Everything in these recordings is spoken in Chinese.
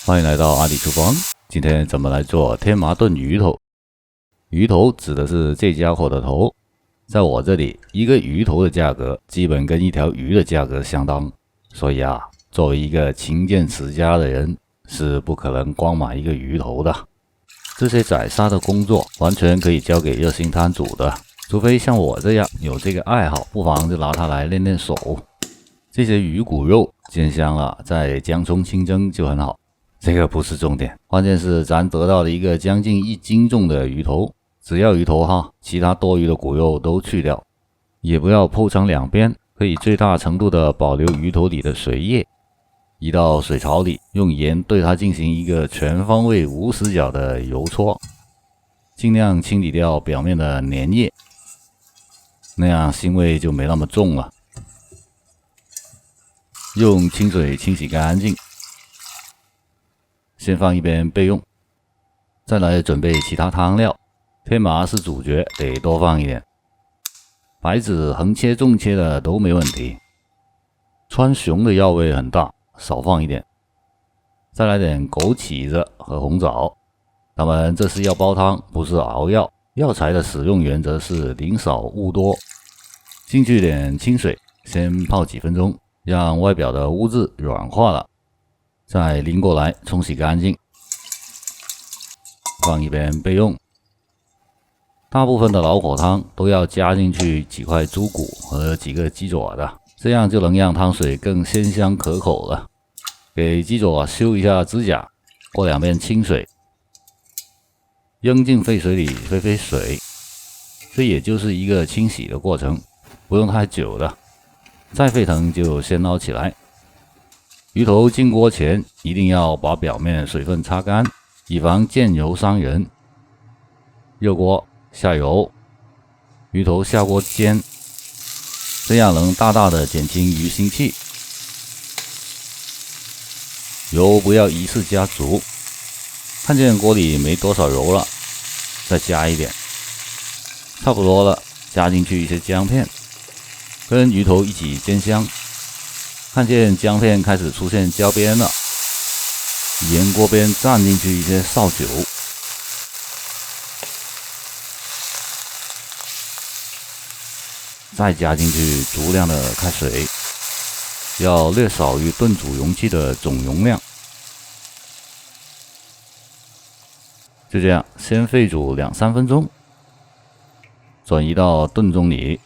欢迎来到阿里厨房。今天咱们来做天麻炖鱼头。鱼头指的是这家伙的头，在我这里，一个鱼头的价格基本跟一条鱼的价格相当。所以作为一个勤俭持家的人，是不可能光买一个鱼头的。这些宰杀的工作完全可以交给热心摊主的，除非像我这样有这个爱好，不妨就拿它来练练手。这些鱼骨肉煎香了，再姜葱清蒸就很好。这个不是重点，关键是咱得到了一个将近1斤重的鱼头，只要鱼头其他多余的骨肉都去掉，也不要剖成两边，可以最大程度的保留鱼头里的水液。移到水槽里，用盐对它进行一个全方位无死角的揉搓，尽量清理掉表面的粘液，那样腥味就没那么重了。用清水清洗干净，先放一边备用。再来准备其他汤料，天麻是主角，得多放一点。白芷横切纵切的都没问题。川芎的药味很大，少放一点。再来点枸杞子和红枣，当然这是要煲汤，不是熬药。药材的使用原则是宁少勿多。进去点清水，先泡几分钟，让外表的污渍软化了，再拎过来冲洗干净，放一边备用。大部分的老火汤都要加进去几块猪骨和几个鸡爪的，这样就能让汤水更鲜香可口了。给鸡爪修一下指甲，过2遍清水，扔进沸水里飞水，这也就是一个清洗的过程，不用太久的。再沸腾就先捞起来。鱼头进锅前一定要把表面水分擦干，以防见油伤人。热锅下油，鱼头下锅煎，这样能大大的减轻鱼腥气。油不要一次加足，看见锅里没多少油了，再加一点，差不多了，加进去一些姜片，跟鱼头一起煎香。看见姜片开始出现焦边了，沿锅边蘸进去一些绍酒，再加进去足量的开水，要略少于炖煮容器的总容量。就这样，先沸煮2-3分钟，转移到炖盅里。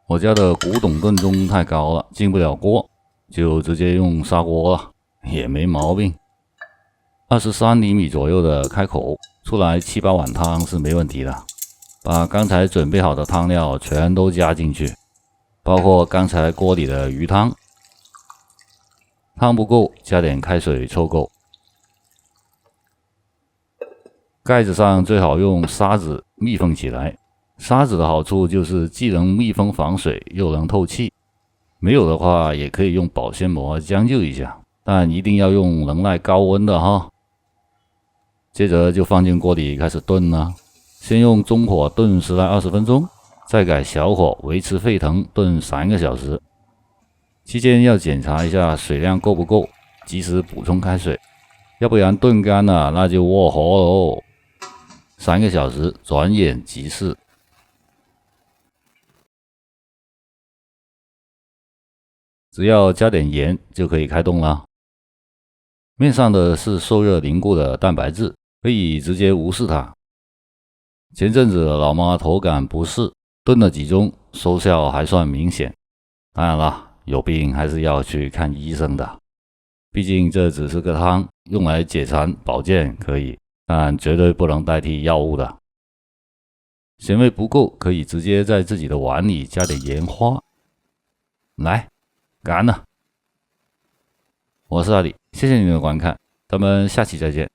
我家的古董炖盅太高了，进不了锅，就直接用砂锅了，也没毛病。23厘米左右的开口，出来7-8碗汤是没问题的。把刚才准备好的汤料全都加进去，包括刚才锅里的鱼汤。汤不够，加点开水凑够。盖子上最好用砂纸密封起来。砂纸的好处就是既能密封防水，又能透气。没有的话，也可以用保鲜膜将就一下，但一定要用能耐高温的哈。接着就放进锅里开始炖了，先用中火炖10来20分钟，再改小火维持沸腾炖3个小时。期间要检查一下水量够不够，及时补充开水，要不然炖干了那就窝火喽。3个小时转眼即逝。只要加点盐就可以开动了。面上的是受热凝固的蛋白质，可以直接无视它。前阵子老妈头感不适，炖了几盅，收效还算明显。当然了，有病还是要去看医生的，毕竟这只是个汤，用来解馋保健可以，但绝对不能代替药物的。咸味不够，可以直接在自己的碗里加点盐花。来，干了！我是阿里，谢谢你的观看，咱们下期再见。